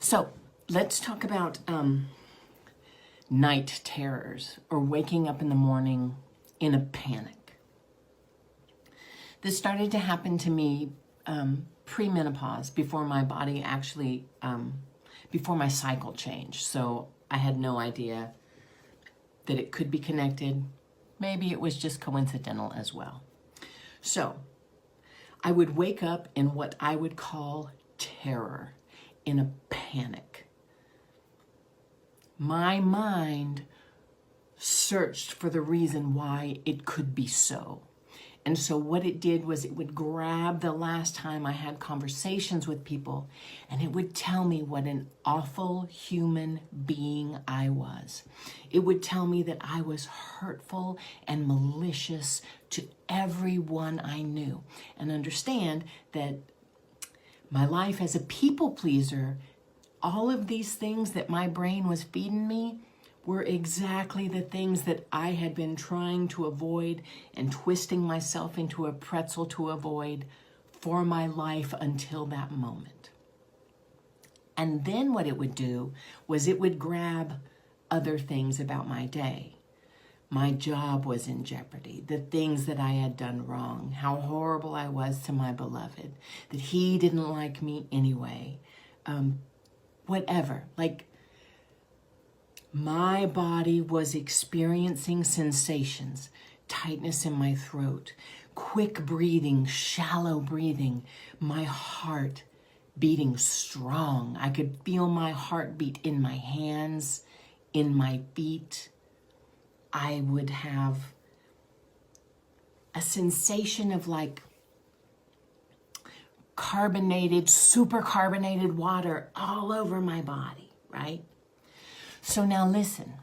So let's talk about night terrors or waking up in the morning in a panic. This started to happen to me pre-menopause, before my body actually, before my cycle changed. So I had no idea that it could be connected. Maybe it was just coincidental as well. So I would wake up in what I would call terror, in a panic. My mind searched for the reason why it could be so. And so what it did was it would grab the last time I had conversations with people, and it would tell me what an awful human being I was. It would tell me that I was hurtful and malicious to everyone I knew. And understand that my life as a people pleaser, all of these things that my brain was feeding me were exactly the things that I had been trying to avoid and twisting myself into a pretzel to avoid for my life until that moment. And then what it would do was it would grab other things about my day. My job was in jeopardy, the things that I had done wrong, how horrible I was to my beloved, that he didn't like me anyway, whatever. Like, my body was experiencing sensations, tightness in my throat, quick breathing, shallow breathing, my heart beating strong. I could feel my heartbeat in my hands, in my feet. I would have a sensation of like carbonated, super carbonated water all over my body, right? So now listen,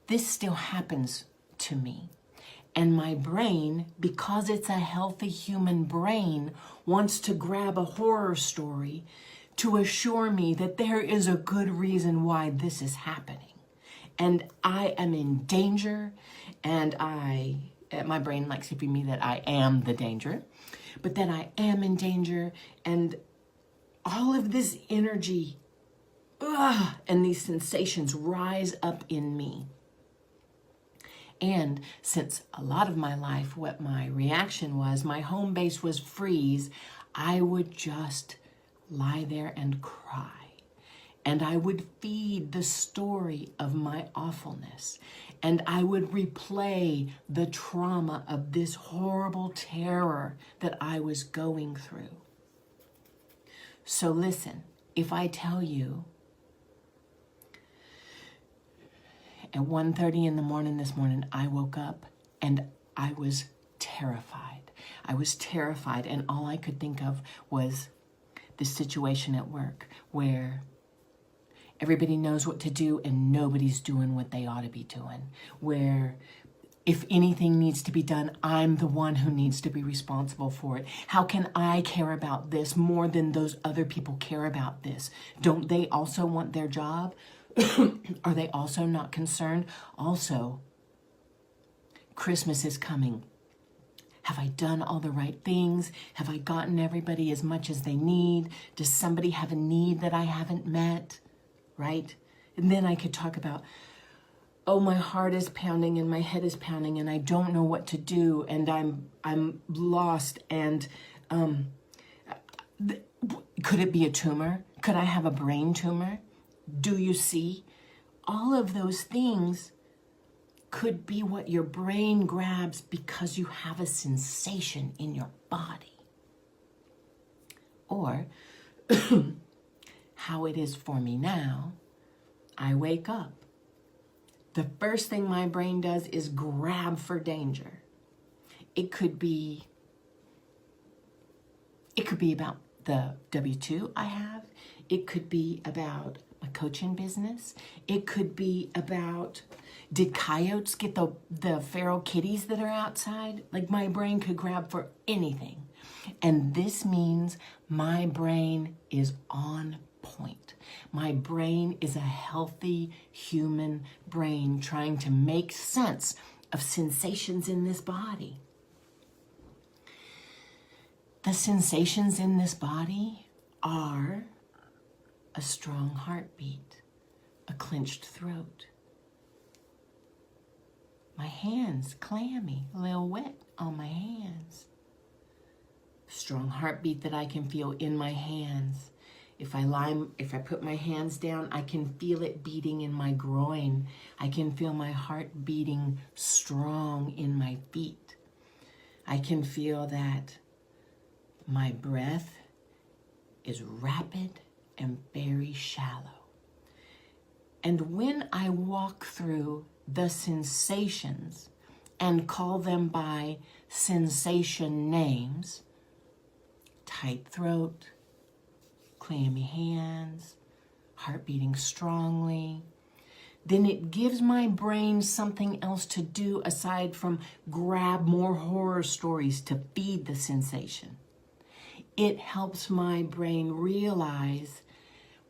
this still happens to me. And my brain, because it's a healthy human brain, wants to grab a horror story to assure me that there is a good reason why this is happening. And I am in danger, and my brain likes to feed me that I am the danger, but that I am in danger, and all of this energy and these sensations rise up in me. And since a lot of my life, what my reaction was, my home base was freeze, I would just lie there and cry. And I would feed the story of my awfulness. And I would replay the trauma of this horrible terror that I was going through. So listen, if I tell you, at 1:30 in the morning this morning, I woke up and I was terrified. I was terrified, and all I could think of was this situation at work where everybody knows what to do and nobody's doing what they ought to be doing. Where if anything needs to be done, I'm the one who needs to be responsible for it. How can I care about this more than those other people care about this? Don't they also want their job? Are they also not concerned? Also, Christmas is coming. Have I done all the right things? Have I gotten everybody as much as they need? Does somebody have a need that I haven't met? Right? And then I could talk about, oh, my heart is pounding and my head is pounding and I don't know what to do and I'm lost, and could it be a tumor? Could I have a brain tumor? Do you see? All of those things could be what your brain grabs because you have a sensation in your body. Or how it is for me now, I wake up. The first thing my brain does is grab for danger. It could be about the W-2 I have. It could be about my coaching business. It could be about, did coyotes get the feral kitties that are outside? Like, my brain could grab for anything. And this means my brain is on point. My brain is a healthy human brain trying to make sense of sensations in this body. The sensations in this body are a strong heartbeat, a clenched throat. My hands clammy, a little wet on my hands. Strong heartbeat that I can feel in my hands. If I put my hands down, I can feel it beating in my groin. I can feel my heart beating strong in my feet. I can feel that my breath is rapid and very shallow. And when I walk through the sensations and call them by sensation names, tight throat, clammy hands, heart beating strongly, then it gives my brain something else to do aside from grab more horror stories to feed the sensation. It helps my brain realize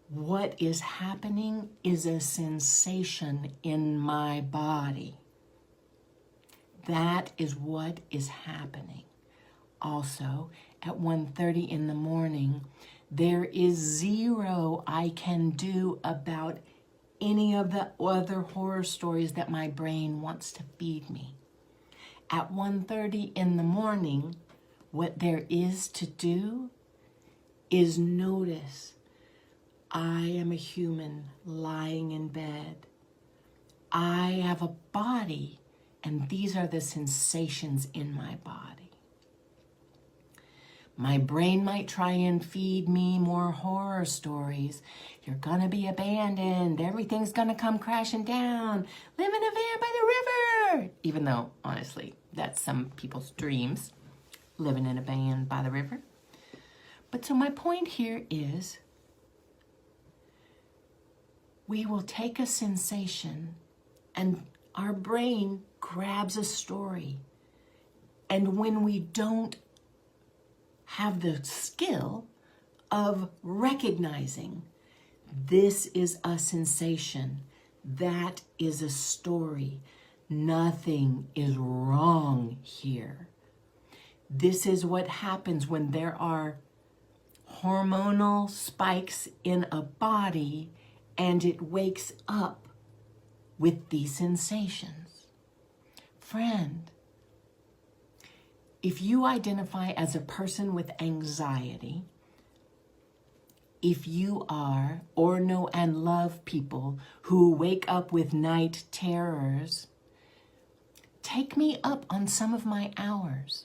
what is happening is a sensation in my body. That is what is happening. Also, at 1:30 in the morning, there is zero I can do about any of the other horror stories that my brain wants to feed me. At 1:30 in the morning, what there is to do is notice I am a human lying in bed. I have a body, and these are the sensations in my body. My brain might try and feed me more horror stories. You're gonna be abandoned. Everything's gonna come crashing down. Live in a van by the river. Even though, honestly, that's some people's dreams, living in a van by the river. But so my point here is, we will take a sensation and our brain grabs a story. And when we don't have the skill of recognizing this is a sensation, that is a story, nothing is wrong here. This is what happens when there are hormonal spikes in a body and it wakes up with these sensations. Friend, if you identify as a person with anxiety, if you are or know and love people who wake up with night terrors, take me up on some of my hours.